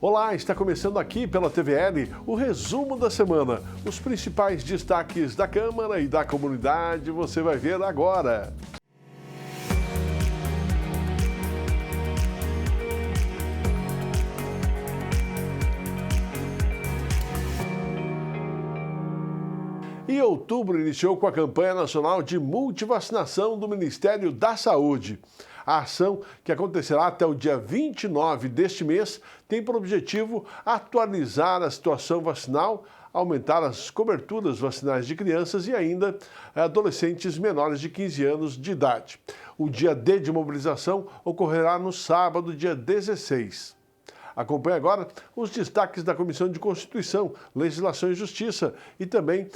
Olá, está começando aqui pela TVL o resumo da semana. Os principais destaques da Câmara e da comunidade você vai ver agora. Em outubro, iniciou com a campanha nacional de multivacinação do Ministério da Saúde. A ação, que acontecerá até o dia 29 deste mês, tem por objetivo atualizar a situação vacinal, aumentar as coberturas vacinais de crianças e ainda adolescentes menores de 15 anos de idade. O dia D de mobilização ocorrerá no sábado, dia 16. Acompanhe agora os destaques da Comissão de Constituição, Legislação e Justiça e também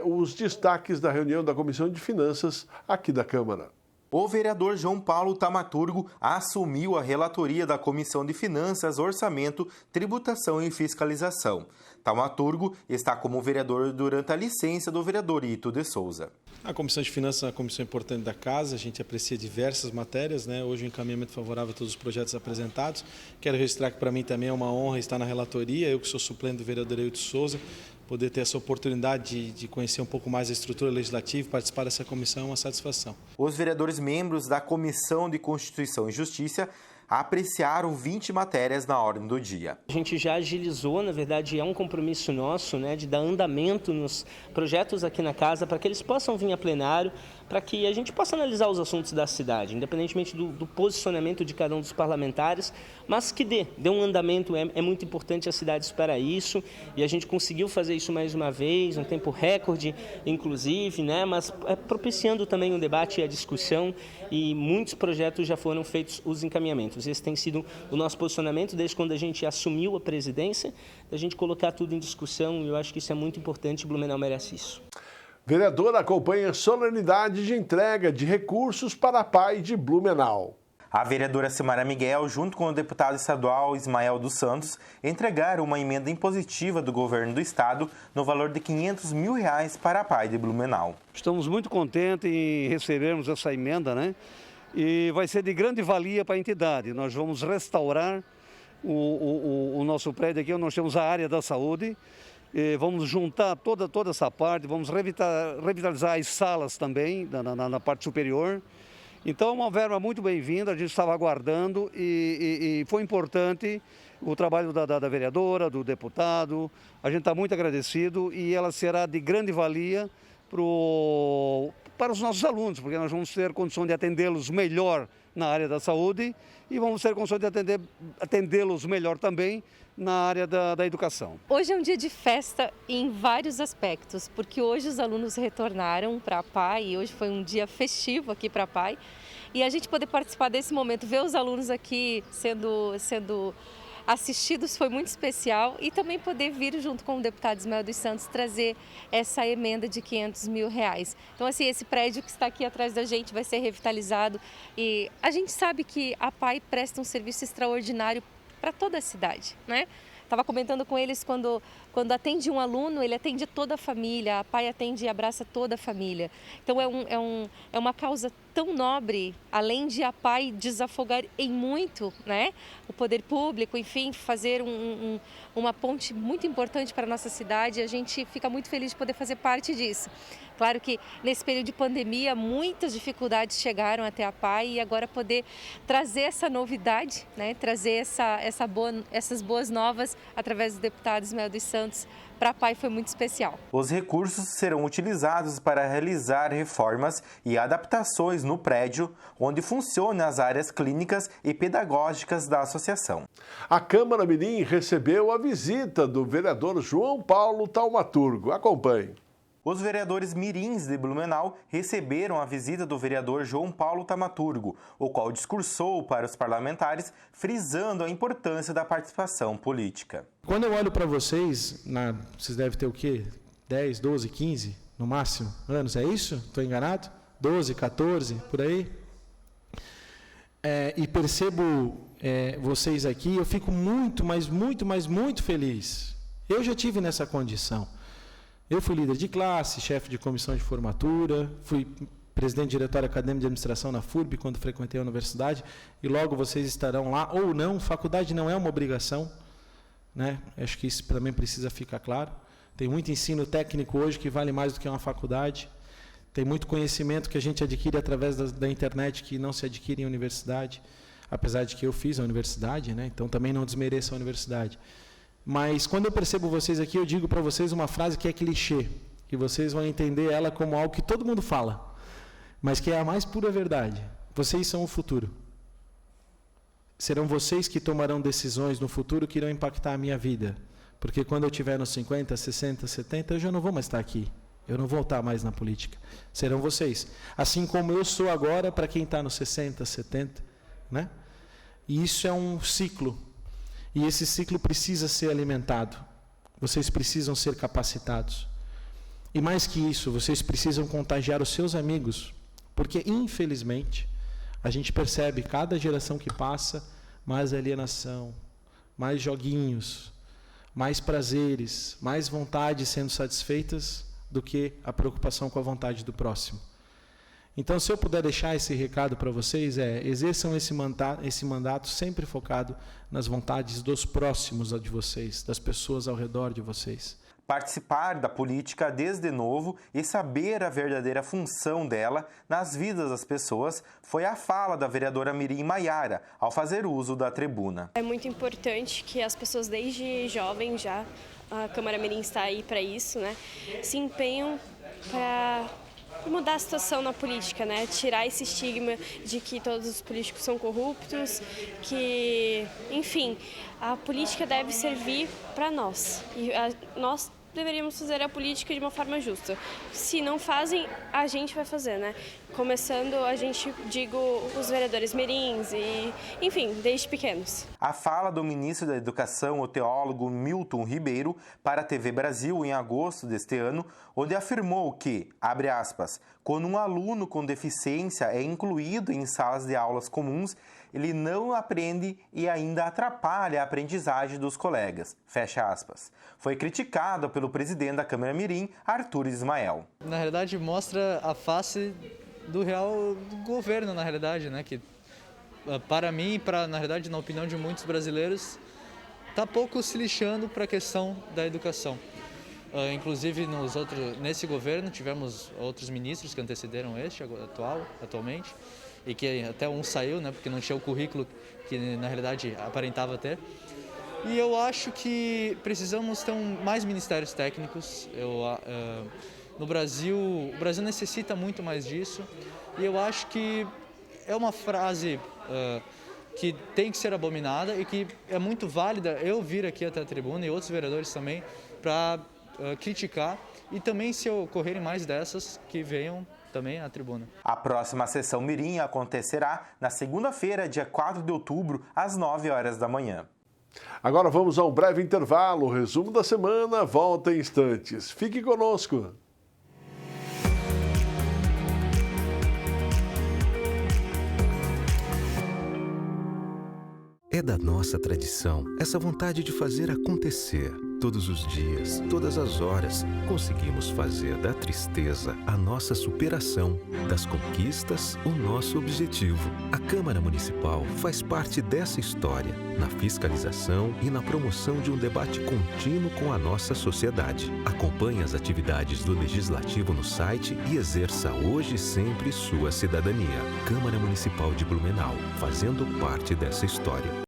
os destaques da reunião da Comissão de Finanças aqui da Câmara. O vereador João Paulo Thaumaturgo assumiu a relatoria da Comissão de Finanças, Orçamento, Tributação e Fiscalização. Thaumaturgo está como vereador durante a licença do vereador Ito de Souza. A Comissão de Finanças é uma comissão importante da Casa, a gente aprecia diversas matérias, né? Hoje o encaminhamento favorável a todos os projetos apresentados. Quero registrar que para mim também é uma honra estar na relatoria, eu que sou suplente do vereador Ito de Souza, poder ter essa oportunidade de conhecer um pouco mais a estrutura legislativa e participar dessa comissão é uma satisfação. Os vereadores membros da Comissão de Constituição e Justiça apreciaram 20 matérias na ordem do dia. A gente já agilizou, na verdade é um compromisso nosso, né, de dar andamento nos projetos aqui na casa para que eles possam vir a plenário, para que a gente possa analisar os assuntos da cidade, independentemente do posicionamento de cada um dos parlamentares, mas que dê um andamento, é muito importante, a cidade espera isso, e a gente conseguiu fazer isso mais uma vez, um tempo recorde, inclusive, né, mas propiciando também o debate e a discussão, e muitos projetos já foram feitos os encaminhamentos. Esse tem sido o nosso posicionamento desde quando a gente assumiu a presidência, da gente colocar tudo em discussão, e eu acho que isso é muito importante e Blumenau merece isso. Vereador acompanha a solenidade de entrega de recursos para a PAI de Blumenau. A vereadora Silmara Miguel, junto com o deputado estadual Ismael dos Santos, entregaram uma emenda impositiva do governo do estado no valor de R$500 mil para a PAI de Blumenau. Estamos muito contentes em recebermos essa emenda, né? E vai ser de grande valia para a entidade. Nós vamos restaurar o nosso prédio aqui, onde nós temos a área da saúde. Vamos juntar toda essa parte, vamos revitalizar as salas também, na parte superior. Então é uma verba muito bem-vinda, a gente estava aguardando e foi importante o trabalho da vereadora, do deputado. A gente está muito agradecido e ela será de grande valia para os nossos alunos, porque nós vamos ter condição de atendê-los melhor na área da saúde e vamos ter condição de atendê-los melhor também na área da educação. Hoje é um dia de festa em vários aspectos, porque hoje os alunos retornaram para a PAI e hoje foi um dia festivo aqui para a PAI. E a gente poder participar desse momento, ver os alunos aqui sendo assistidos foi muito especial e também poder vir junto com o deputado Ismael dos Santos trazer essa emenda de R$500 mil. Então assim, esse prédio que está aqui atrás da gente vai ser revitalizado e a gente sabe que a PAI presta um serviço extraordinário para toda a cidade, né? Estava comentando com eles quando atende um aluno, ele atende toda a família, a PAI atende e abraça toda a família. Então é uma causa tão nobre, além de a PAI desafogar em muito, né, o poder público, enfim, fazer uma ponte muito importante para a nossa cidade, a gente fica muito feliz de poder fazer parte disso. Claro que nesse período de pandemia muitas dificuldades chegaram até a PAI e agora poder trazer essa novidade, né, trazer essas boas novas através do deputado Ismael dos Santos para a PAI foi muito especial. Os recursos serão utilizados para realizar reformas e adaptações no prédio, onde funcionam as áreas clínicas e pedagógicas da associação. A Câmara Mirim recebeu a visita do vereador João Paulo Thaumaturgo. Acompanhe. Os vereadores mirins de Blumenau receberam a visita do vereador João Paulo Thaumaturgo, o qual discursou para os parlamentares, frisando a importância da participação política. Quando eu olho para vocês, vocês devem ter o quê? 10, 12, 15, no máximo, anos, é isso? Estou enganado? 12, 14, por aí? E percebo vocês aqui, eu fico muito feliz. Eu já tive nessa condição. Eu fui líder de classe, chefe de comissão de formatura, fui presidente do diretório acadêmico de administração na FURB quando frequentei a universidade, e logo vocês estarão lá, ou não, faculdade não é uma obrigação, né? Acho que isso também precisa ficar claro. Tem muito ensino técnico hoje que vale mais do que uma faculdade. Tem muito conhecimento que a gente adquire através da internet que não se adquire em universidade, apesar de que eu fiz a universidade, né? Então também não desmereço a universidade. Mas quando eu percebo vocês aqui, eu digo para vocês uma frase que é clichê, que vocês vão entender ela como algo que todo mundo fala, mas que é a mais pura verdade. Vocês são o futuro. Serão vocês que tomarão decisões no futuro que irão impactar a minha vida. Porque quando eu estiver nos 50, 60, 70, eu já não vou mais estar aqui. Eu não vou estar mais na política. Serão vocês. Assim como eu sou agora para quem está nos 60, 70. Né? E isso é um ciclo. E esse ciclo precisa ser alimentado. Vocês precisam ser capacitados. E mais que isso, vocês precisam contagiar os seus amigos. Porque, infelizmente, a gente percebe, cada geração que passa, mais alienação, mais joguinhos, mais prazeres, mais vontades sendo satisfeitas do que a preocupação com a vontade do próximo. Então, se eu puder deixar esse recado para vocês, exerçam esse mandato sempre focado nas vontades dos próximos de vocês, das pessoas ao redor de vocês. Participar da política desde novo e saber a verdadeira função dela nas vidas das pessoas foi a fala da vereadora Mirim Maiara ao fazer uso da tribuna. É muito importante que as pessoas desde jovens já, a Câmara Mirim está aí para isso, né, se empenham para mudar a situação na política, né, tirar esse estigma de que todos os políticos são corruptos, que, enfim, a política deve servir para nós e nós deveríamos fazer a política de uma forma justa. Se não fazem, a gente vai fazer, né? Começando, digo, os vereadores mirins e, enfim, desde pequenos. A fala do ministro da Educação, o teólogo Milton Ribeiro, para a TV Brasil em agosto deste ano, onde afirmou que, abre aspas, quando um aluno com deficiência é incluído em salas de aulas comuns, ele não aprende e ainda atrapalha a aprendizagem dos colegas. Fecha aspas. Foi criticado pelo presidente da Câmara Mirim, Arthur Ismael. Na realidade, mostra a face do real do governo, na realidade, né? Que, para mim, na realidade, na opinião de muitos brasileiros, está pouco se lixando para a questão da educação. Inclusive, nesse governo, tivemos outros ministros que antecederam atualmente, e que até um saiu, né, porque não tinha o currículo que na realidade aparentava ter. E eu acho que precisamos ter mais ministérios técnicos. No Brasil, o Brasil necessita muito mais disso. E eu acho que é uma frase que tem que ser abominada e que é muito válida eu vir aqui até a tribuna e outros vereadores também para criticar. E também, se ocorrerem mais dessas, que venham também à tribuna. A próxima sessão Mirim acontecerá na segunda-feira, dia 4 de outubro, às 9 horas da manhã. Agora vamos a um breve intervalo. O resumo da semana volta em instantes. Fique conosco. É da nossa tradição essa vontade de fazer acontecer. Todos os dias, todas as horas, conseguimos fazer da tristeza a nossa superação, das conquistas o nosso objetivo. A Câmara Municipal faz parte dessa história, na fiscalização e na promoção de um debate contínuo com a nossa sociedade. Acompanhe as atividades do Legislativo no site e exerça hoje e sempre sua cidadania. Câmara Municipal de Blumenau, fazendo parte dessa história.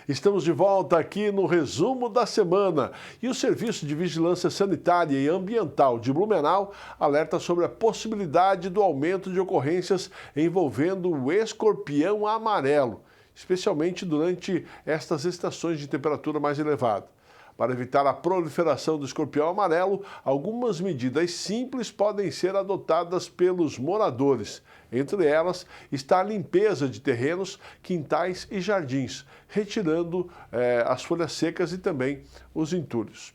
Estamos de volta aqui no resumo da semana e o Serviço de Vigilância Sanitária e Ambiental de Blumenau alerta sobre a possibilidade do aumento de ocorrências envolvendo o escorpião amarelo, especialmente durante estas estações de temperatura mais elevada. Para evitar a proliferação do escorpião amarelo, algumas medidas simples podem ser adotadas pelos moradores. Entre elas está a limpeza de terrenos, quintais e jardins, retirando as folhas secas e também os entulhos.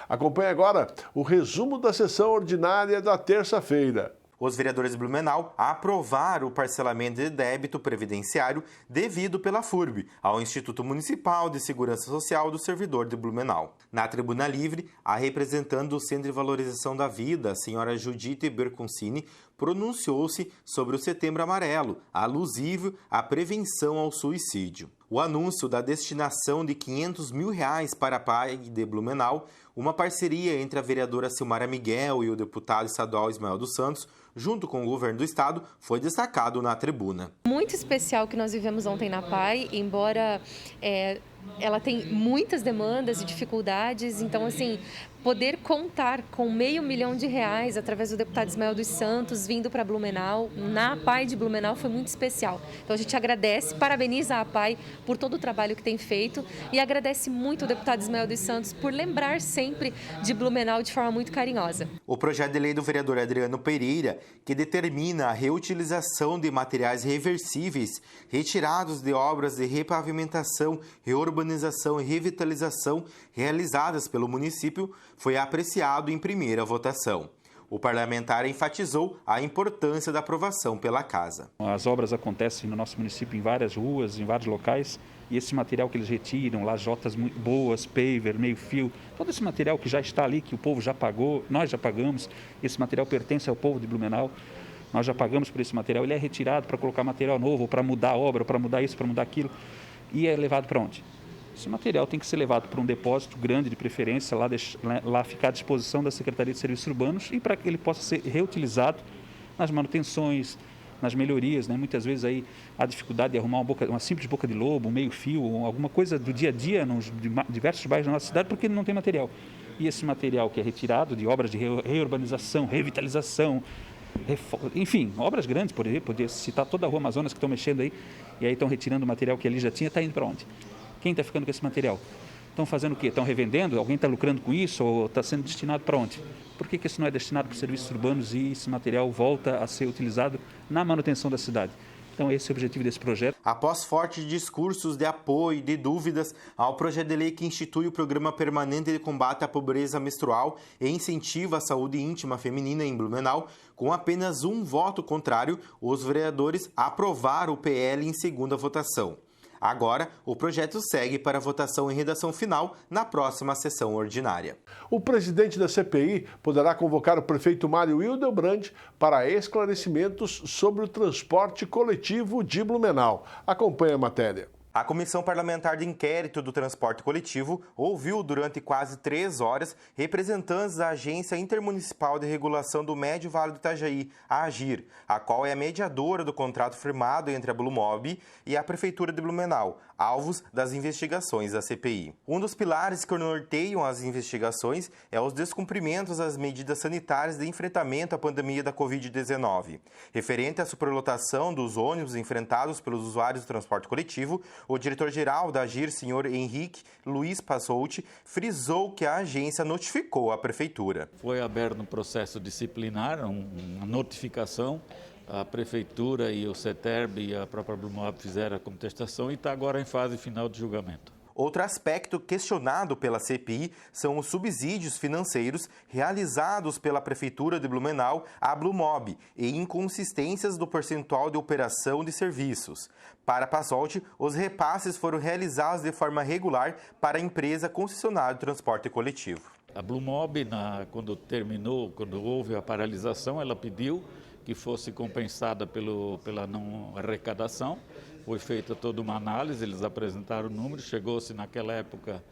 Acompanhe agora o resumo da sessão ordinária da terça-feira. Os vereadores de Blumenau aprovaram o parcelamento de débito previdenciário devido pela FURB ao Instituto Municipal de Segurança Social do Servidor de Blumenau. Na tribuna livre, a representante do Centro de Valorização da Vida, a senhora Judite Berconcini, pronunciou-se sobre o Setembro Amarelo, alusivo à prevenção ao suicídio. O anúncio da destinação de R$500 mil para a PAI de Blumenau, uma parceria entre a vereadora Silmara Miguel e o deputado estadual Ismael dos Santos, junto com o governo do estado, foi destacado na tribuna. Muito especial que nós vivemos ontem na PAI, embora ela tem muitas demandas e dificuldades, então assim, poder contar com R$500 mil através do deputado Ismael dos Santos vindo para Blumenau, na PAI de Blumenau, foi muito especial. Então a gente agradece, parabeniza a PAI por todo o trabalho que tem feito e agradece muito o deputado Ismael dos Santos por lembrar sempre de Blumenau de forma muito carinhosa. O projeto de lei do vereador Adriano Pereira, que determina a reutilização de materiais reversíveis retirados de obras de repavimentação, reurbanização e revitalização realizadas pelo município, foi apreciado em primeira votação. O parlamentar enfatizou a importância da aprovação pela Casa. As obras acontecem no nosso município em várias ruas, em vários locais, e esse material que eles retiram, lajotas muito boas, paver, meio-fio, todo esse material que já está ali, que o povo já pagou, nós já pagamos, esse material pertence ao povo de Blumenau, nós já pagamos por esse material, ele é retirado para colocar material novo, para mudar a obra, para mudar isso, para mudar aquilo, e é levado para onde? Esse material tem que ser levado para um depósito grande, de preferência, lá ficar à disposição da Secretaria de Serviços Urbanos e para que ele possa ser reutilizado nas manutenções, nas melhorias, né? Muitas vezes aí há dificuldade de arrumar uma simples boca de lobo, um meio-fio, alguma coisa do dia a dia nos diversos bairros da nossa cidade, porque não tem material. E esse material que é retirado de obras de reurbanização, revitalização, enfim, obras grandes, poder citar toda a Rua Amazonas que estão mexendo aí, e aí estão retirando o material que ali já tinha, está indo para onde? Quem está ficando com esse material? Estão fazendo o quê? Estão revendendo? Alguém está lucrando com isso? Ou está sendo destinado para onde? Por que isso não é destinado para os serviços urbanos e esse material volta a ser utilizado na manutenção da cidade? Então esse é o objetivo desse projeto. Após fortes discursos de apoio e de dúvidas ao projeto de lei que institui o Programa Permanente de Combate à Pobreza Menstrual e incentiva a saúde íntima feminina em Blumenau, com apenas um voto contrário, os vereadores aprovaram o PL em segunda votação. Agora, o projeto segue para votação em redação final na próxima sessão ordinária. O presidente da CPI poderá convocar o prefeito Mário Hildebrand para esclarecimentos sobre o transporte coletivo de Blumenau. Acompanhe a matéria. A Comissão Parlamentar de Inquérito do Transporte Coletivo ouviu durante quase 3 horas representantes da Agência Intermunicipal de Regulação do Médio Vale do Itajaí, a AGIR, a qual é a mediadora do contrato firmado entre a Blumob e a Prefeitura de Blumenau, alvos das investigações da CPI. Um dos pilares que norteiam as investigações é os descumprimentos às medidas sanitárias de enfrentamento à pandemia da Covid-19. Referente à superlotação dos ônibus enfrentados pelos usuários do transporte coletivo, o diretor-geral da AGIR, senhor Henrique Luiz Passout, frisou que a agência notificou a Prefeitura. Foi aberto um processo disciplinar, uma notificação. A Prefeitura e o CETERB e a própria Blumob fizeram a contestação e está agora em fase final de julgamento. Outro aspecto questionado pela CPI são os subsídios financeiros realizados pela Prefeitura de Blumenau à Blumob e inconsistências do percentual de operação de serviços. Para Passout, os repasses foram realizados de forma regular para a empresa concessionária de transporte coletivo. A Blumob, quando houve a paralisação, ela pediu que fosse compensada pela não arrecadação. Foi feita toda uma análise, eles apresentaram números, chegou-se naquela época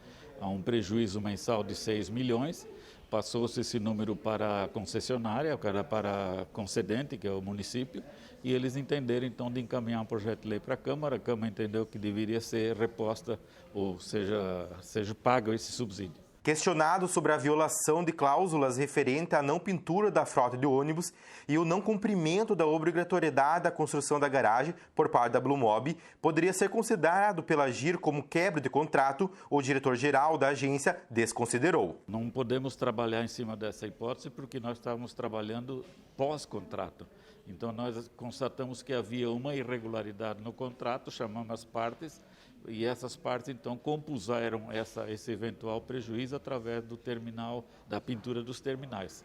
a um prejuízo mensal de 6 milhões, passou-se esse número para a concessionária, para a concedente, que é o município, e eles entenderam então de encaminhar um projeto de lei para a Câmara entendeu que deveria ser reposta, ou seja pago esse subsídio. Questionado sobre a violação de cláusulas referente à não pintura da frota de ônibus e o não cumprimento da obrigatoriedade da construção da garagem por parte da Blumob, poderia ser considerado pela AGIR como quebra de contrato, o diretor-geral da agência desconsiderou. Não podemos trabalhar em cima dessa hipótese porque nós estávamos trabalhando pós-contrato. Então nós constatamos que havia uma irregularidade no contrato, chamamos as partes, e essas partes, então, compuseram esse eventual prejuízo através do terminal, da pintura dos terminais.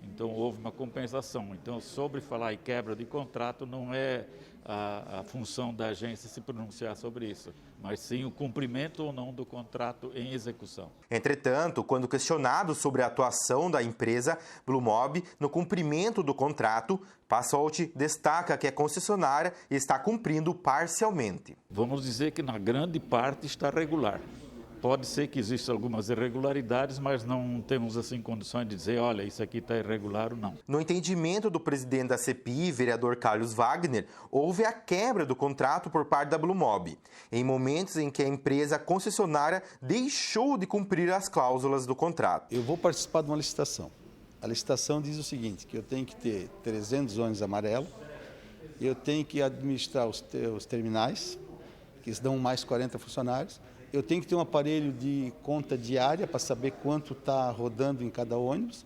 Então, houve uma compensação. Então, sobre falar em quebra de contrato, não é a função da agência se pronunciar sobre isso, mas sim o cumprimento ou não do contrato em execução. Entretanto, quando questionado sobre a atuação da empresa Blumob no cumprimento do contrato, Passolt destaca que a concessionária está cumprindo parcialmente. Vamos dizer que na grande parte está regular. Pode ser que existam algumas irregularidades, mas não temos assim condições de dizer, olha, isso aqui está irregular ou não. No entendimento do presidente da CPI, vereador Carlos Wagner, houve a quebra do contrato por parte da Blumob, em momentos em que a empresa concessionária deixou de cumprir as cláusulas do contrato. Eu vou participar de uma licitação. A licitação diz o seguinte, que eu tenho que ter 300 ônibus amarelos, eu tenho que administrar os terminais, que dão mais 40 funcionários, eu tenho que ter um aparelho de conta diária para saber quanto está rodando em cada ônibus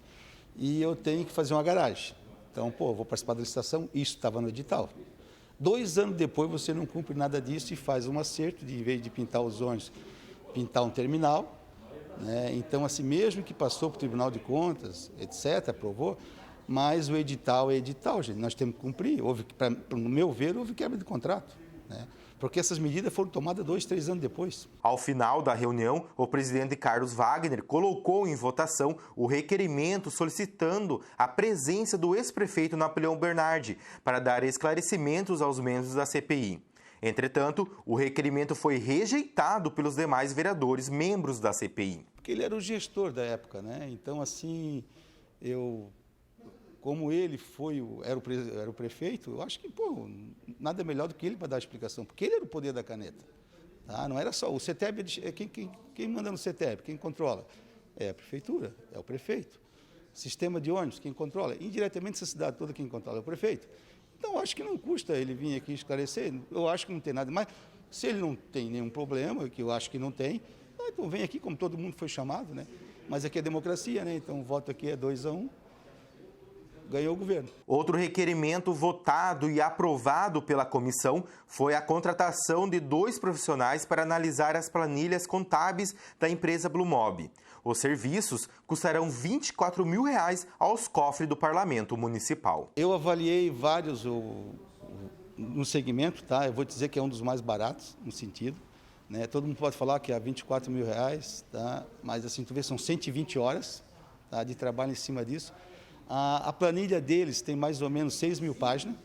e eu tenho que fazer uma garagem. Então, vou participar da licitação, isso estava no edital. 2 anos depois você não cumpre nada disso e faz um acerto de, em vez de pintar os ônibus, pintar um terminal. Né? Então, assim, mesmo que passou para o Tribunal de Contas, etc., aprovou, mas o edital é edital, gente, nós temos que cumprir. No meu ver, houve quebra de contrato, né? Porque essas medidas foram tomadas 2, 3 anos depois. Ao final da reunião, o presidente Carlos Wagner colocou em votação o requerimento solicitando a presença do ex-prefeito Napoleão Bernardi para dar esclarecimentos aos membros da CPI. Entretanto, o requerimento foi rejeitado pelos demais vereadores membros da CPI. Porque ele era o gestor da época, né? Então, assim, como ele era o prefeito, eu acho que, nada melhor do que ele para dar a explicação, porque ele era o poder da caneta. Tá? Não era só o CETEB, quem manda no CETEB, quem controla? É a prefeitura, é o prefeito. Sistema de ônibus, quem controla? Indiretamente, essa cidade toda, quem controla é o prefeito. Então, acho que não custa ele vir aqui esclarecer, eu acho que não tem nada mais. Se ele não tem nenhum problema, que eu acho que não tem, então vem aqui, como todo mundo foi chamado, né? Mas aqui é democracia, né? Então o voto aqui é 2-1. Ganhou o governo. Outro requerimento votado e aprovado pela comissão foi a contratação de 2 profissionais para analisar as planilhas contábeis da empresa Blumob. Os serviços custarão R$ 24 mil aos cofres do Parlamento Municipal. Eu avaliei vários no segmento, tá? Eu vou dizer que é um dos mais baratos, no sentido. Né? Todo mundo pode falar que é R$ 24 mil, tá? Mas assim, tu vê, são 120 horas, tá, de trabalho em cima disso. A planilha deles tem mais ou menos 6 mil páginas,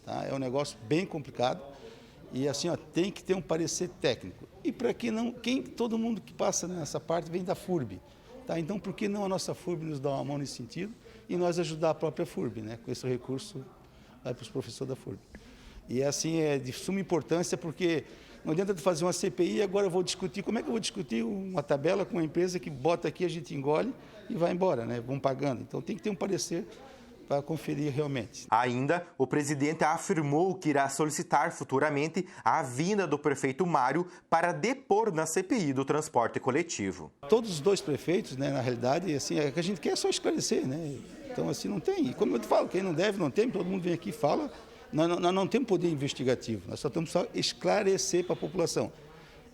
tá? É um negócio bem complicado e assim, tem que ter um parecer técnico. E para que não, todo mundo que passa nessa parte vem da FURB, tá? Então por que não a nossa FURB nos dá uma mão nesse sentido e nós ajudar a própria FURB, né? Com esse recurso vai para os professores da FURB. E assim é de suma importância porque não adianta fazer uma CPI e agora eu vou discutir, como é que eu vou discutir uma tabela com uma empresa que bota aqui, a gente engole e vai embora, né? Vão pagando. Então tem que ter um parecer para conferir realmente. Ainda, o presidente afirmou que irá solicitar futuramente a vinda do prefeito Mário para depor na CPI do transporte coletivo. Todos os 2 prefeitos, né, na realidade, assim, a gente quer só esclarecer, né? Então assim não tem. E como eu te falo, quem não deve, não tem, todo mundo vem aqui e fala. Nós não temos poder investigativo, nós só estamos só esclarecer para a população.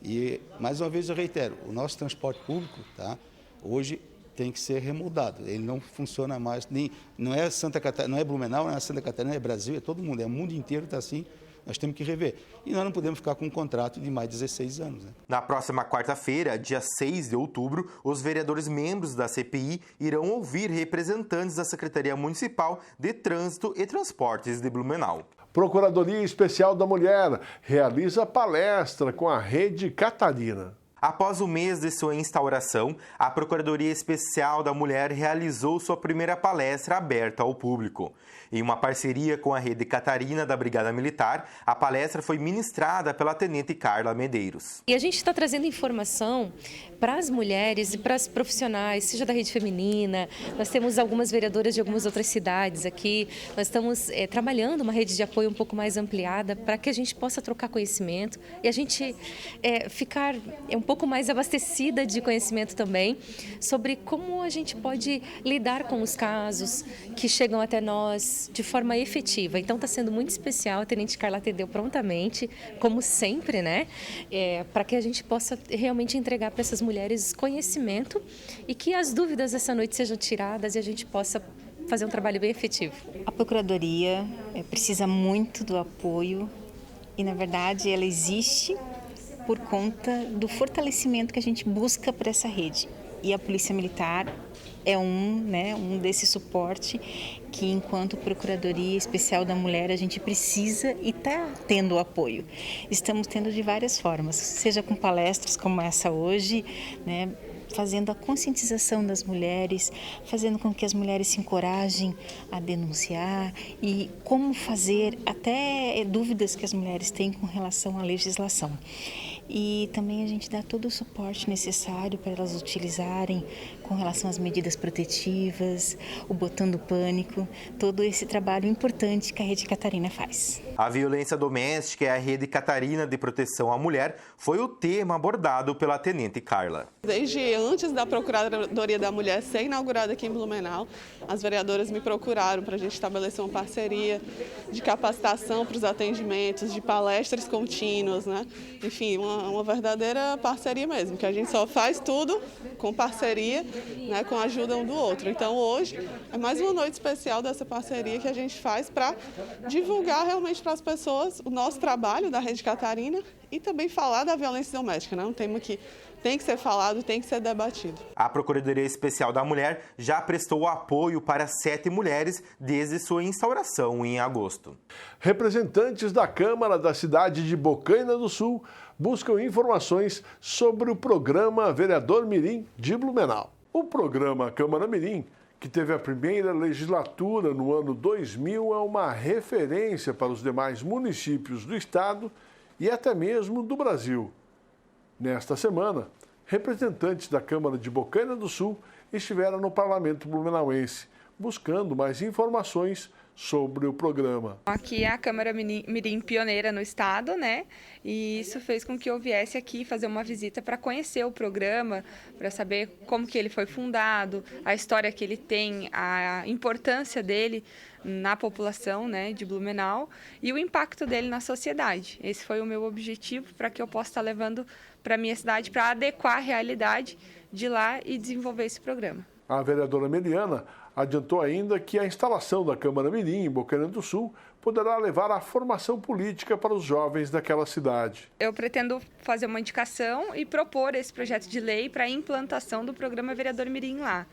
E, mais uma vez, eu reitero, o nosso transporte público, tá, hoje tem que ser remoldado. Ele não funciona mais, não é Santa Catarina, não é Blumenau, não é Santa Catarina, é Brasil, é todo mundo, é o mundo inteiro está assim, nós temos que rever. E nós não podemos ficar com um contrato de mais de 16 anos. Né? Na próxima quarta-feira, dia 6 de outubro, os vereadores membros da CPI irão ouvir representantes da Secretaria Municipal de Trânsito e Transportes de Blumenau. Procuradoria Especial da Mulher realiza palestra com a Rede Catarina. Após o mês de sua instauração, a Procuradoria Especial da Mulher realizou sua primeira palestra aberta ao público. Em uma parceria com a Rede Catarina da Brigada Militar, a palestra foi ministrada pela Tenente Carla Medeiros. E a gente está trazendo informação para as mulheres e para as profissionais, seja da rede feminina, nós temos algumas vereadoras de algumas outras cidades aqui, nós estamos trabalhando uma rede de apoio um pouco mais ampliada para que a gente possa trocar conhecimento e a gente ficar um pouco mais abastecida de conhecimento também sobre como a gente pode lidar com os casos que chegam até nós de forma efetiva. Então está sendo muito especial, a Tenente Carla atendeu prontamente, como sempre, né? Para que a gente possa realmente entregar para essas mulheres conhecimento e que as dúvidas dessa noite sejam tiradas e a gente possa fazer um trabalho bem efetivo. A Procuradoria precisa muito do apoio e, na verdade, ela existe por conta do fortalecimento que a gente busca para essa rede. E a Polícia Militar é um desse suporte que, enquanto Procuradoria Especial da Mulher, a gente precisa e está tendo apoio. Estamos tendo de várias formas, seja com palestras como essa hoje, né, fazendo a conscientização das mulheres, fazendo com que as mulheres se encorajem a denunciar e como fazer, até dúvidas que as mulheres têm com relação à legislação. E também a gente dá todo o suporte necessário para elas utilizarem com relação às medidas protetivas, o botão do pânico, todo esse trabalho importante que a Rede Catarina faz. A violência doméstica e a Rede Catarina de Proteção à Mulher foi o tema abordado pela Tenente Carla. Desde antes da Procuradoria da Mulher ser inaugurada aqui em Blumenau, as vereadoras me procuraram para a gente estabelecer uma parceria de capacitação para os atendimentos, de palestras contínuas, né? Enfim, uma verdadeira parceria mesmo, que a gente só faz tudo com parceria, né, com a ajuda um do outro. Então hoje é mais uma noite especial dessa parceria que a gente faz para divulgar realmente para as pessoas o nosso trabalho da Rede Catarina e também falar da violência doméstica, né? Um tema que tem que ser falado, tem que ser debatido. A Procuradoria Especial da Mulher já prestou apoio para 7 mulheres desde sua instauração em agosto. Representantes da Câmara da cidade de Bocaina do Sul buscam informações sobre o programa Vereador Mirim de Blumenau. O programa Câmara Mirim, que teve a primeira legislatura no ano 2000, é uma referência para os demais municípios do estado e até mesmo do Brasil. Nesta semana, representantes da Câmara de Bocaina do Sul estiveram no Parlamento Blumenauense, buscando mais informações sobre o programa. Aqui é a Câmara Mirim pioneira no estado, né? E isso fez com que eu viesse aqui fazer uma visita para conhecer o programa, para saber como que ele foi fundado, a história que ele tem, a importância dele na população, né, de Blumenau e o impacto dele na sociedade. Esse foi o meu objetivo para que eu possa estar levando para a minha cidade, para adequar a realidade de lá e desenvolver esse programa. A vereadora Meliana adiantou ainda que a instalação da Câmara Mirim em Bocaina do Sul poderá levar à formação política para os jovens daquela cidade. Eu pretendo fazer uma indicação e propor esse projeto de lei para a implantação do programa Vereador Mirim lá.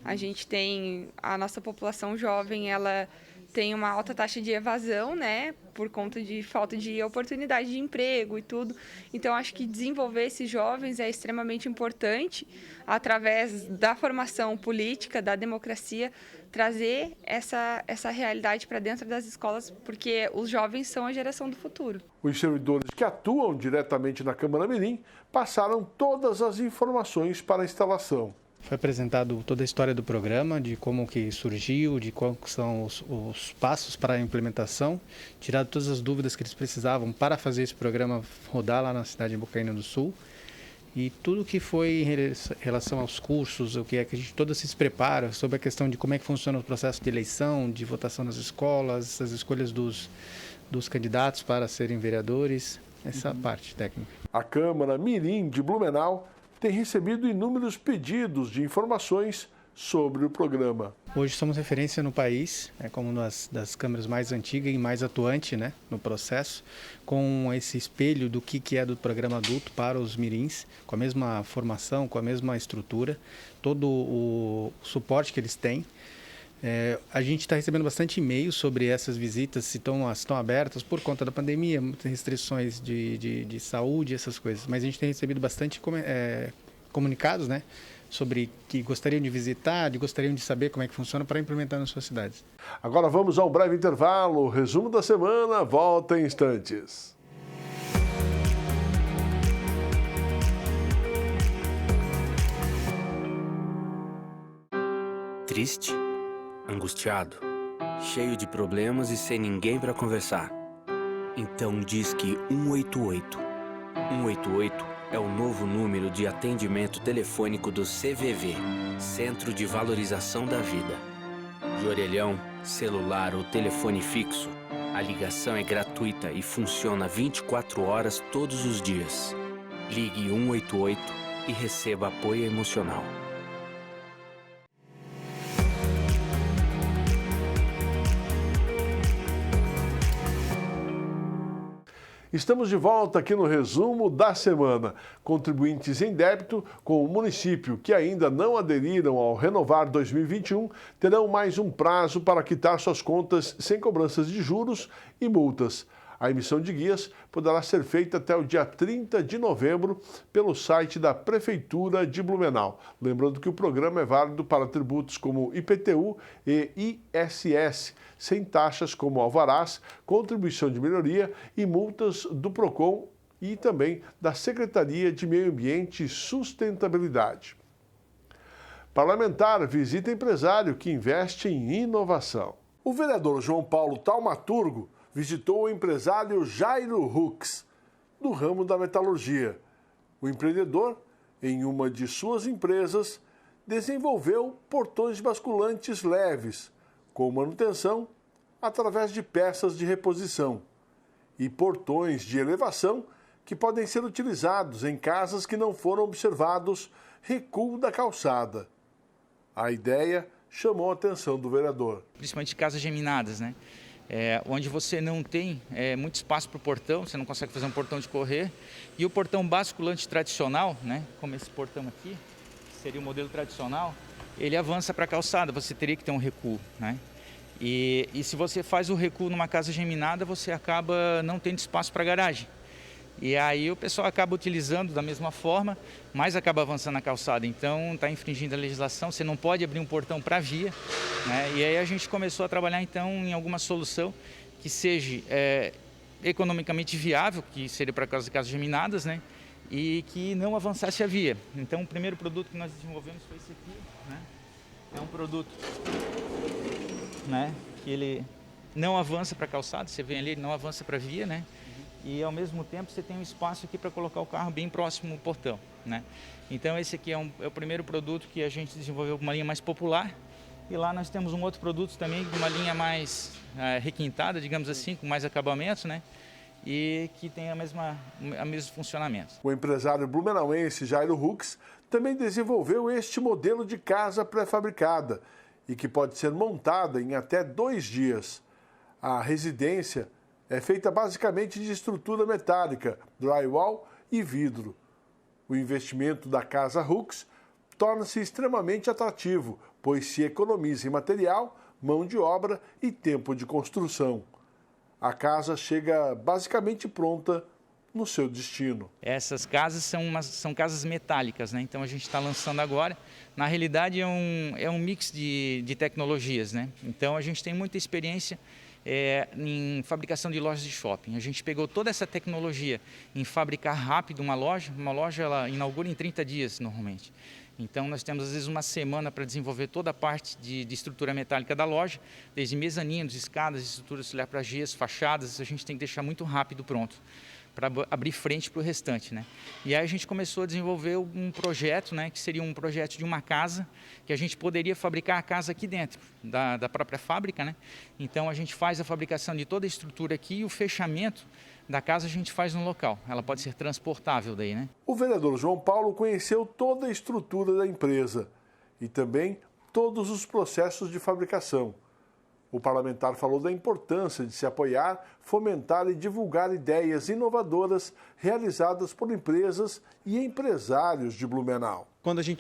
A gente tem, a nossa população jovem, ela tem uma alta taxa de evasão, né, por conta de falta de oportunidade de emprego e tudo. Então, acho que desenvolver esses jovens é extremamente importante, através da formação política, da democracia, trazer essa realidade para dentro das escolas, porque os jovens são a geração do futuro. Os servidores que atuam diretamente na Câmara Mirim passaram todas as informações para a instalação. Foi apresentado toda a história do programa, de como que surgiu, de quais são os passos para a implementação, tirado todas as dúvidas que eles precisavam para fazer esse programa rodar lá na cidade de Bocaina do Sul. E tudo que foi em relação aos cursos, o que é que a gente toda se prepara, sobre a questão de como é que funciona o processo de eleição, de votação nas escolas, as escolhas dos candidatos para serem vereadores, essa parte técnica. A Câmara Mirim de Blumenau tem recebido inúmeros pedidos de informações sobre o programa. Hoje somos referência no país, como uma das câmaras mais antigas e mais atuante, né, no processo, com esse espelho do que é do programa adulto para os mirins, com a mesma formação, com a mesma estrutura, todo o suporte que eles têm. A gente está recebendo bastante e-mails sobre essas visitas, se estão abertas por conta da pandemia, muitas restrições de saúde, essas coisas. Mas a gente tem recebido bastante comunicados, né, sobre que gostariam de visitar, gostariam de saber como é que funciona para implementar nas suas cidades. Agora vamos ao breve intervalo. O resumo da semana volta em instantes. Triste? Angustiado, cheio de problemas e sem ninguém para conversar. Então disque 188. 188 é o novo número de atendimento telefônico do CVV, Centro de Valorização da Vida. De orelhão, celular ou telefone fixo, a ligação é gratuita e funciona 24 horas todos os dias. Ligue 188 e receba apoio emocional. Estamos de volta aqui no resumo da semana. Contribuintes em débito com o município que ainda não aderiram ao Renovar 2021 terão mais um prazo para quitar suas contas sem cobranças de juros e multas. A emissão de guias poderá ser feita até o dia 30 de novembro pelo site da Prefeitura de Blumenau. Lembrando que o programa é válido para tributos como IPTU e ISS, sem taxas como alvarás, contribuição de melhoria e multas do PROCON e também da Secretaria de Meio Ambiente e Sustentabilidade. Parlamentar visita empresário que investe em inovação. O vereador João Paulo Taumaturgo visitou o empresário Jairo Hux, do ramo da metalurgia. O empreendedor, em uma de suas empresas, desenvolveu portões basculantes leves, com manutenção através de peças de reposição, e portões de elevação que podem ser utilizados em casas que não foram observados recuo da calçada. A ideia chamou a atenção do vereador. Principalmente casas geminadas, né? Onde você não tem muito espaço para o portão, você não consegue fazer um portão de correr. E o portão basculante tradicional, né, como esse portão aqui, que seria o modelo tradicional, ele avança para a calçada, você teria que ter um recuo, né? E se você faz o recuo numa casa geminada, você acaba não tendo espaço para garagem. E aí o pessoal acaba utilizando da mesma forma, mas acaba avançando na calçada. Então está infringindo a legislação, você não pode abrir um portão para via, né? E aí a gente começou a trabalhar então em alguma solução que seja economicamente viável, que seria para casas geminadas, né? E que não avançasse a via. Então o primeiro produto que nós desenvolvemos foi esse aqui, né? É um produto, né, que ele não avança para a calçada, você vê ali, ele não avança para a via, né? E ao mesmo tempo você tem um espaço aqui para colocar o carro bem próximo ao portão, né? Então esse aqui é o primeiro produto que a gente desenvolveu com uma linha mais popular. E lá nós temos um outro produto também de uma linha mais requintada, digamos assim, com mais acabamentos, né? E que tem a mesmo funcionamento. O empresário blumenauense Jairo Hux também desenvolveu este modelo de casa pré-fabricada e que pode ser montada em até 2 dias. A residência é feita basicamente de estrutura metálica, drywall e vidro. O investimento da Casa Hux torna-se extremamente atrativo, pois se economiza em material, mão de obra e tempo de construção. A casa chega basicamente pronta no seu destino. Essas casas são casas metálicas, né? Então a gente está lançando agora. Na realidade é um mix de tecnologias, né? Então a gente tem muita experiência em fabricação de lojas de shopping. A gente pegou toda essa tecnologia em fabricar rápido uma loja ela inaugura em 30 dias normalmente. Então nós temos às vezes uma semana para desenvolver toda a parte de estrutura metálica da loja, desde mezaninos, escadas, estrutura auxiliar para gesso, fachadas, a gente tem que deixar muito rápido pronto, para abrir frente para o restante, né? E aí a gente começou a desenvolver um projeto, né, que seria um projeto de uma casa, que a gente poderia fabricar a casa aqui dentro da própria fábrica, né? Então a gente faz a fabricação de toda a estrutura aqui e o fechamento da casa a gente faz no local. Ela pode ser transportável daí, né? O vereador João Paulo conheceu toda a estrutura da empresa e também todos os processos de fabricação. O parlamentar falou da importância de se apoiar, fomentar e divulgar ideias inovadoras realizadas por empresas e empresários de Blumenau.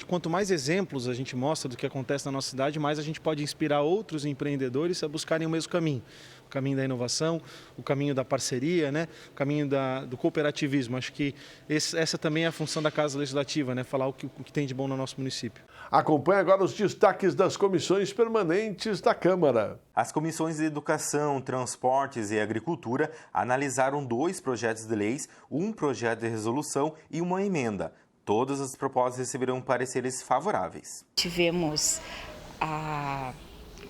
Quanto mais exemplos a gente mostra do que acontece na nossa cidade, mais a gente pode inspirar outros empreendedores a buscarem o mesmo caminho. O caminho da inovação, o caminho da parceria, né? O caminho do cooperativismo. Acho que essa também é a função da Casa Legislativa, né? Falar o que tem de bom no nosso município. Acompanhe agora os destaques das comissões permanentes da Câmara. As comissões de Educação, Transportes e Agricultura analisaram 2 projetos de leis, um projeto de resolução e uma emenda. Todas as propostas receberão pareceres favoráveis. Tivemos a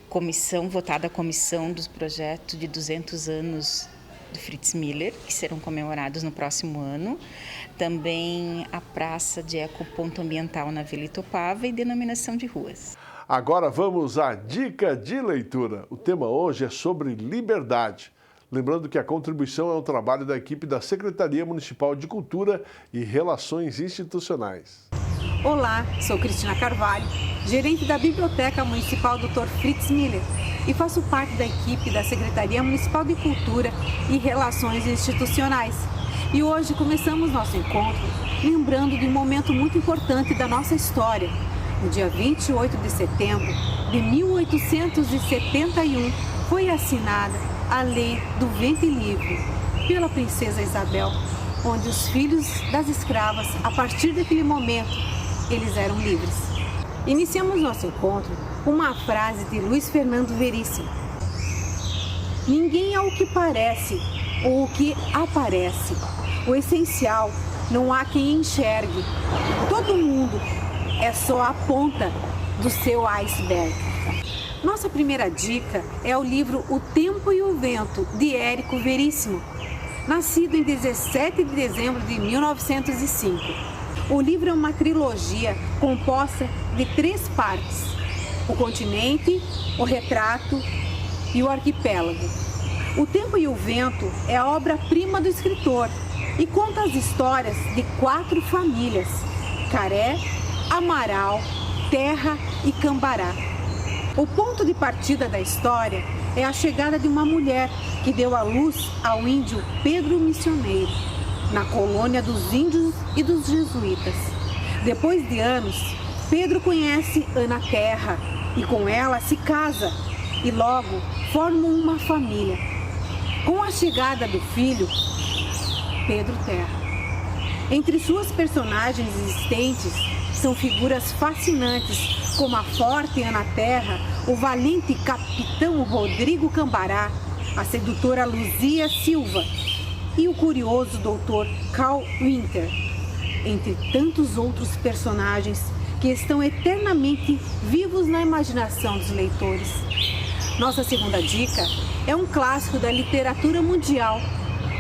comissão, votada a comissão dos projetos de 200 anos do Fritz Miller, que serão comemorados no próximo ano. Também a praça de ecoponto ambiental na Vila Itopava e denominação de ruas. Agora vamos à dica de leitura. O tema hoje é sobre liberdade. Lembrando que a contribuição é um trabalho da equipe da Secretaria Municipal de Cultura e Relações Institucionais. Olá, sou Cristina Carvalho, gerente da Biblioteca Municipal Dr. Fritz Miller e faço parte da equipe da Secretaria Municipal de Cultura e Relações Institucionais. E hoje começamos nosso encontro lembrando de um momento muito importante da nossa história. No dia 28 de setembro de 1871 foi assinada a Lei do Ventre Livre pela Princesa Isabel, onde os filhos das escravas, a partir daquele momento, eles eram livres. Iniciamos nosso encontro com uma frase de Luiz Fernando Veríssimo. Ninguém é o que parece ou o que aparece. O essencial não há quem enxergue. Todo mundo é só a ponta do seu iceberg. Nossa primeira dica é o livro O Tempo e o Vento, de Érico Veríssimo, nascido em 17 de dezembro de 1905. O livro é uma trilogia composta de 3 partes: o continente, o retrato e o arquipélago. O Tempo e o Vento é a obra-prima do escritor e conta as histórias de 4 famílias: Caré, Amaral, Terra e Cambará. O ponto de partida da história é a chegada de uma mulher que deu à luz ao índio Pedro Missioneiro, na colônia dos índios e dos jesuítas. Depois de anos, Pedro conhece Ana Terra e com ela se casa e logo formam uma família. Com a chegada do filho, Pedro Terra. Entre suas personagens existentes são figuras fascinantes como a forte Ana Terra, o valente capitão Rodrigo Cambará, a sedutora Luzia Silva e o curioso doutor Carl Winter, entre tantos outros personagens que estão eternamente vivos na imaginação dos leitores. Nossa segunda dica é um clássico da literatura mundial.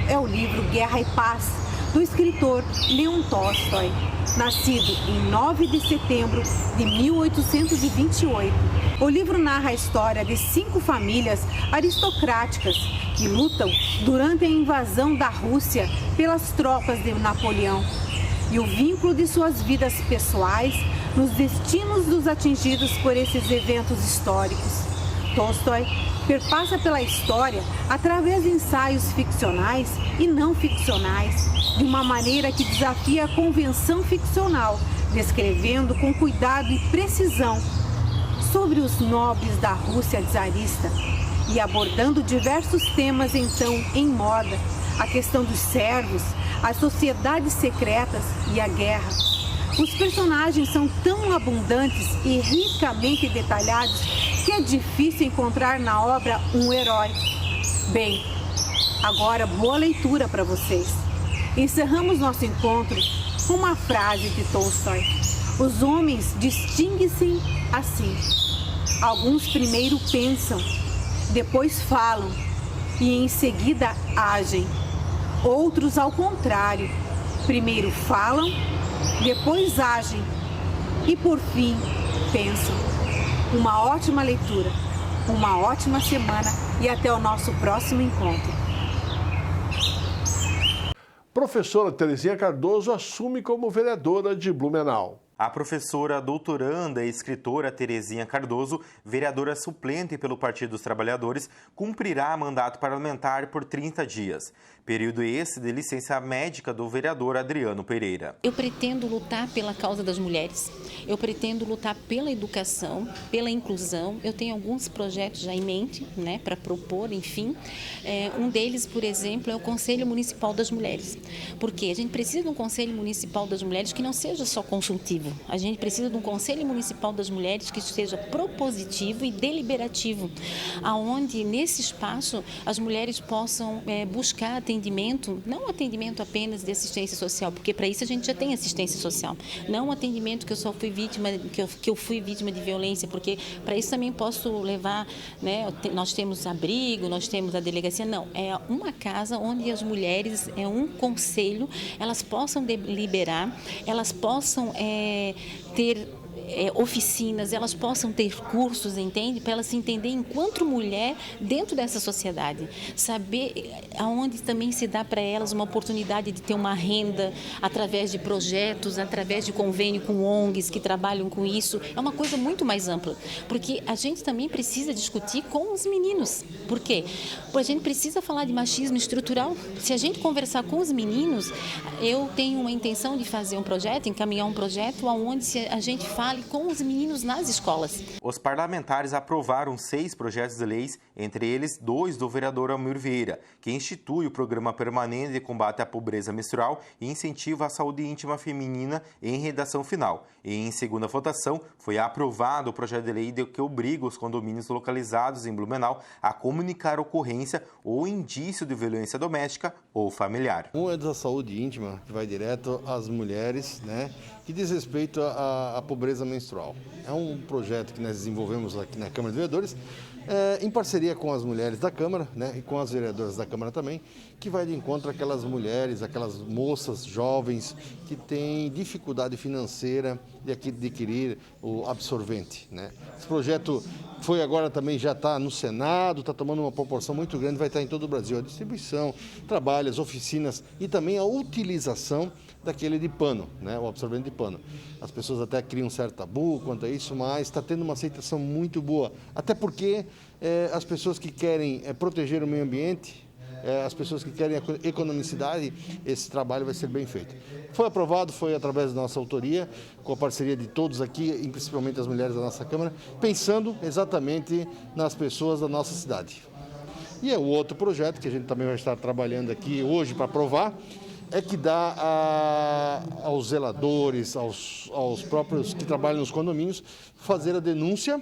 É o livro Guerra e Paz, do escritor Leon Tolstói, nascido em 9 de setembro de 1828. O livro narra a história de 5 famílias aristocráticas que lutam durante a invasão da Rússia pelas tropas de Napoleão e o vínculo de suas vidas pessoais nos destinos dos atingidos por esses eventos históricos. Tolstói perpassa pela história através de ensaios ficcionais e não ficcionais, de uma maneira que desafia a convenção ficcional, descrevendo com cuidado e precisão sobre os nobres da Rússia czarista e abordando diversos temas então em moda, a questão dos servos, as sociedades secretas e a guerra. Os personagens são tão abundantes e ricamente detalhados que é difícil encontrar na obra um herói. Bem, agora boa leitura para vocês. Encerramos nosso encontro com uma frase de Tolstói. Os homens distinguem-se assim. Alguns primeiro pensam, depois falam e em seguida agem. Outros, ao contrário, primeiro falam, depois agem e por fim pensam. Uma ótima leitura, uma ótima semana e até o nosso próximo encontro. Professora Terezinha Cardoso assume como vereadora de Blumenau. A professora doutoranda e escritora Terezinha Cardoso, vereadora suplente pelo Partido dos Trabalhadores, cumprirá mandato parlamentar por 30 dias. Período esse de licença médica do vereador Adriano Pereira. Eu pretendo lutar pela causa das mulheres, eu pretendo lutar pela educação, pela inclusão. Eu tenho alguns projetos já em mente, para propor, enfim. Um deles, por exemplo, é o Conselho Municipal das Mulheres. Porque a gente precisa de um Conselho Municipal das Mulheres que não seja só consultivo. A gente precisa de um Conselho Municipal das Mulheres que seja propositivo e deliberativo, aonde nesse espaço as mulheres possam buscar atendimento, não atendimento apenas de assistência social, porque para isso a gente já tem assistência social, não um atendimento que eu só fui vítima, que eu fui vítima de violência, porque para isso também posso levar, nós temos abrigo, nós temos a delegacia, não, é uma casa onde as mulheres, é um conselho, elas possam deliberar, elas possam ter oficinas, elas possam ter cursos, entende? Para elas se entenderem enquanto mulher dentro dessa sociedade. Saber aonde também se dá para elas uma oportunidade de ter uma renda através de projetos, através de convênio com ONGs que trabalham com isso. É uma coisa muito mais ampla, porque a gente também precisa discutir com os meninos. Por quê? Porque a gente precisa falar de machismo estrutural. Se a gente conversar com os meninos, eu tenho uma intenção de fazer um projeto, encaminhar um projeto onde a gente fale com os meninos nas escolas. Os parlamentares aprovaram 6 projetos de leis, entre eles 2 do vereador Almir Vieira, que institui o Programa Permanente de Combate à Pobreza Menstrual e incentiva a saúde íntima feminina em redação final. E em segunda votação, foi aprovado o projeto de lei que obriga os condomínios localizados em Blumenau a comunicar ocorrência ou indício de violência doméstica ou familiar. Um é da saúde íntima, que vai direto às mulheres, né, que diz respeito à pobreza menstrual. É um projeto que nós desenvolvemos aqui na Câmara de Vereadores, em parceria com as mulheres da Câmara, né, e com as vereadoras da Câmara também, que vai de encontro àquelas mulheres, aquelas moças jovens que têm dificuldade financeira de adquirir o absorvente, né. Esse projeto foi agora também, já está no Senado, está tomando uma proporção muito grande, vai estar em todo o Brasil. A distribuição, trabalhos, oficinas e também a utilização daquele de pano, né, o absorvente de pano. As pessoas até criam um certo tabu quanto a isso, mas está tendo uma aceitação muito boa. Até porque as pessoas que querem proteger o meio ambiente, as pessoas que querem economicidade, esse trabalho vai ser bem feito. Foi aprovado, foi através da nossa autoria, com a parceria de todos aqui, e principalmente as mulheres da nossa Câmara, pensando exatamente nas pessoas da nossa cidade. E é o outro projeto que a gente também vai estar trabalhando aqui hoje para aprovar, é que dá aos zeladores, aos próprios que trabalham nos condomínios, fazer a denúncia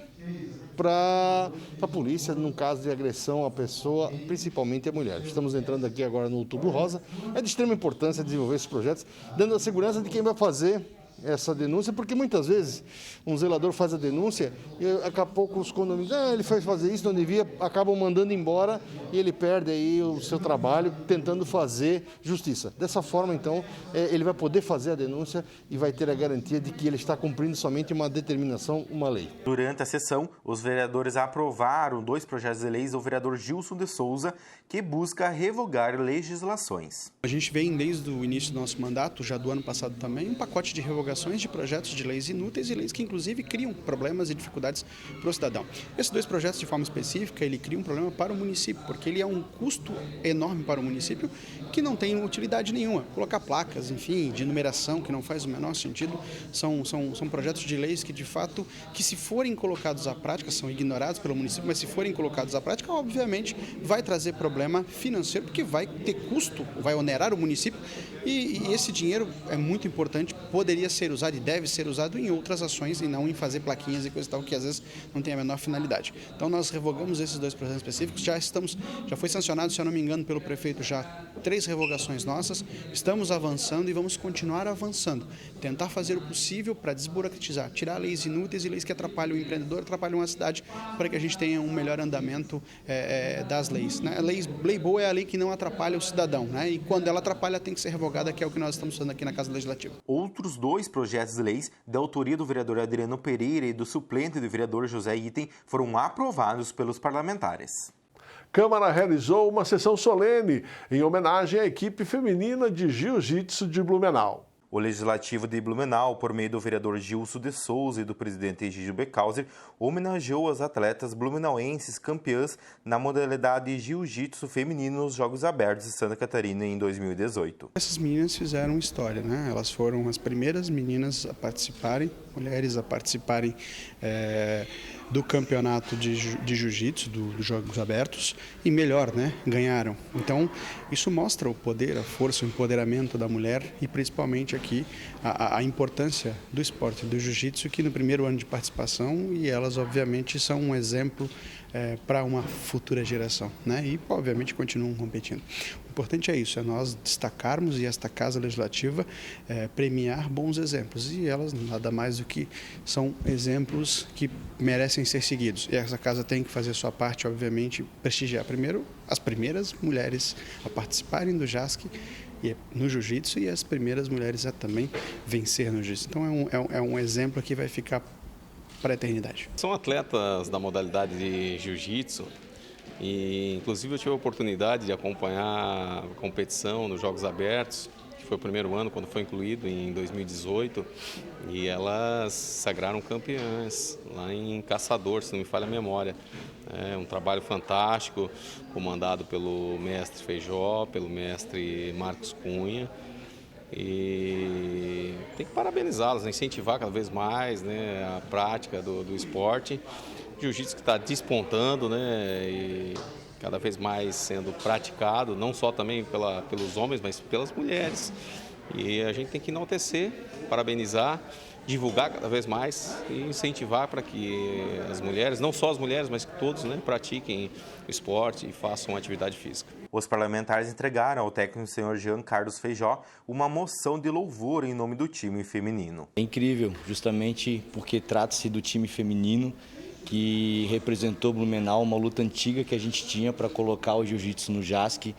para a polícia num caso de agressão à pessoa, principalmente a mulher. Estamos entrando aqui agora no Outubro Rosa. É de extrema importância desenvolver esses projetos, dando a segurança de quem vai fazer essa denúncia, porque muitas vezes um zelador faz a denúncia e daqui a pouco os condomínios, ele foi fazer isso, não devia, acabam mandando embora e ele perde aí o seu trabalho tentando fazer justiça. Dessa forma, então, ele vai poder fazer a denúncia e vai ter a garantia de que ele está cumprindo somente uma determinação, uma lei. Durante a sessão, os vereadores aprovaram 2 projetos de leis do vereador Gilson de Souza, que busca revogar legislações. A gente vem desde o início do nosso mandato, já do ano passado também, um pacote de revogações de projetos de leis inúteis e leis que inclusive criam problemas e dificuldades para o cidadão. Esses 2 projetos, de forma específica, ele cria um problema para o município, porque ele é um custo enorme para o município que não tem utilidade nenhuma. Colocar placas, enfim, de numeração, que não faz o menor sentido, são projetos de leis que, de fato, que se forem colocados à prática, são ignorados pelo município, mas se forem colocados à prática, obviamente, vai trazer problema financeiro, porque vai ter custo, vai onerar o município, e esse dinheiro é muito importante, poderia ser usado e deve ser usado em outras ações e não em fazer plaquinhas e coisa e tal, que às vezes não tem a menor finalidade. Então nós revogamos esses 2 projetos específicos, já foi sancionado, se eu não me engano, pelo prefeito já 3 revogações nossas, estamos avançando e vamos continuar avançando, tentar fazer o possível para desburocratizar, tirar leis inúteis e leis que atrapalham o empreendedor, atrapalham a cidade, para que a gente tenha um melhor andamento das leis, né? Lei boa é a lei que não atrapalha o cidadão, né? E quando ela atrapalha tem que ser revogada, que é o que nós estamos fazendo aqui na Casa Legislativa. Outros 2 projetos de leis da autoria do vereador Adriano Pereira e do suplente do vereador José Item foram aprovados pelos parlamentares. Câmara realizou uma sessão solene em homenagem à equipe feminina de jiu-jitsu de Blumenau. O Legislativo de Blumenau, por meio do vereador Gilson de Souza e do presidente Egídio Becauser, homenageou as atletas blumenauenses campeãs na modalidade jiu-jitsu feminino nos Jogos Abertos de Santa Catarina em 2018. Essas meninas fizeram história, né? Elas foram as primeiras meninas a participarem, mulheres a participarem do campeonato de jiu-jitsu, dos Jogos Abertos, e melhor, né? Ganharam. Então, isso mostra o poder, a força, o empoderamento da mulher e principalmente aqui a importância do esporte, do jiu-jitsu, que no primeiro ano de participação, e elas obviamente são um exemplo para uma futura geração, né? E obviamente continuam competindo. O importante é isso, é nós destacarmos e esta Casa Legislativa premiar bons exemplos, e elas nada mais do que são exemplos que merecem ser seguidos. E essa casa tem que fazer a sua parte, obviamente, prestigiar primeiro as primeiras mulheres a participarem do JASC no jiu-jitsu e as primeiras mulheres a também vencer no jiu-jitsu. Então é um exemplo que vai ficar para a eternidade. São atletas da modalidade de jiu-jitsu e, inclusive, eu tive a oportunidade de acompanhar a competição nos Jogos Abertos, que foi o primeiro ano, quando foi incluído em 2018, e elas sagraram campeãs lá em Caçador, se não me falha a memória. É um trabalho fantástico, comandado pelo mestre Feijó, pelo mestre Marcos Cunha. E tem que parabenizá-las, incentivar cada vez mais, né, a prática do esporte. Jiu-jitsu que está despontando, né, e cada vez mais sendo praticado, não só também pelos homens, mas pelas mulheres. E a gente tem que enaltecer, parabenizar, divulgar cada vez mais e incentivar para que as mulheres, não só as mulheres, mas que todos, né, pratiquem esporte e façam atividade física. Os parlamentares entregaram ao técnico senhor Jean Carlos Feijó uma moção de louvor em nome do time feminino. É incrível, justamente porque trata-se do time feminino que representou Blumenau, uma luta antiga que a gente tinha para colocar o jiu-jitsu no JASC.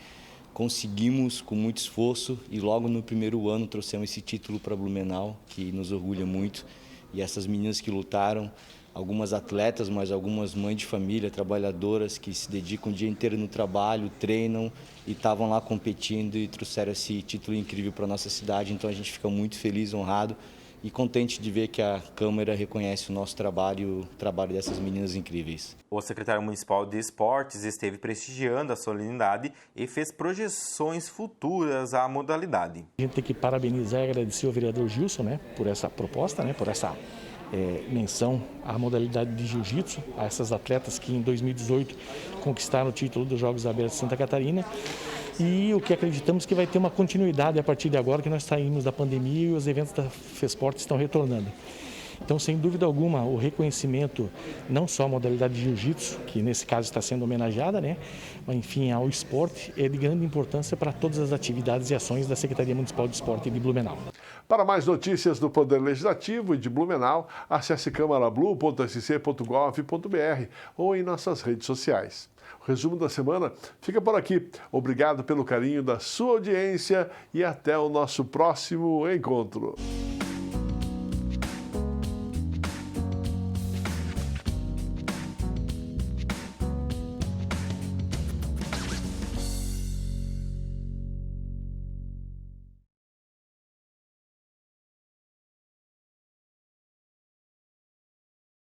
Conseguimos com muito esforço e logo no primeiro ano trouxemos esse título para Blumenau, que nos orgulha muito. E essas meninas que lutaram, algumas atletas, mas algumas mães de família, trabalhadoras que se dedicam o dia inteiro no trabalho, treinam e estavam lá competindo e trouxeram esse título incrível para a nossa cidade. Então a gente fica muito feliz, honrado e contente de ver que a Câmara reconhece o nosso trabalho e o trabalho dessas meninas incríveis. O secretário municipal de esportes esteve prestigiando a solenidade e fez projeções futuras à modalidade. A gente tem que parabenizar e agradecer ao vereador Gilson, né, por essa proposta, né, por essa menção à modalidade de jiu-jitsu, a essas atletas que em 2018 conquistaram o título dos Jogos Abertos de Santa Catarina. E o que acreditamos que vai ter uma continuidade a partir de agora que nós saímos da pandemia e os eventos da FESPORT estão retornando. Então, sem dúvida alguma, o reconhecimento, não só à modalidade de jiu-jitsu, que nesse caso está sendo homenageada, né, mas enfim, ao esporte, é de grande importância para todas as atividades e ações da Secretaria Municipal de Esporte de Blumenau. Para mais notícias do Poder Legislativo e de Blumenau, acesse câmarablu.sc.gov.br ou em nossas redes sociais. O resumo da semana fica por aqui. Obrigado pelo carinho da sua audiência e até o nosso próximo encontro.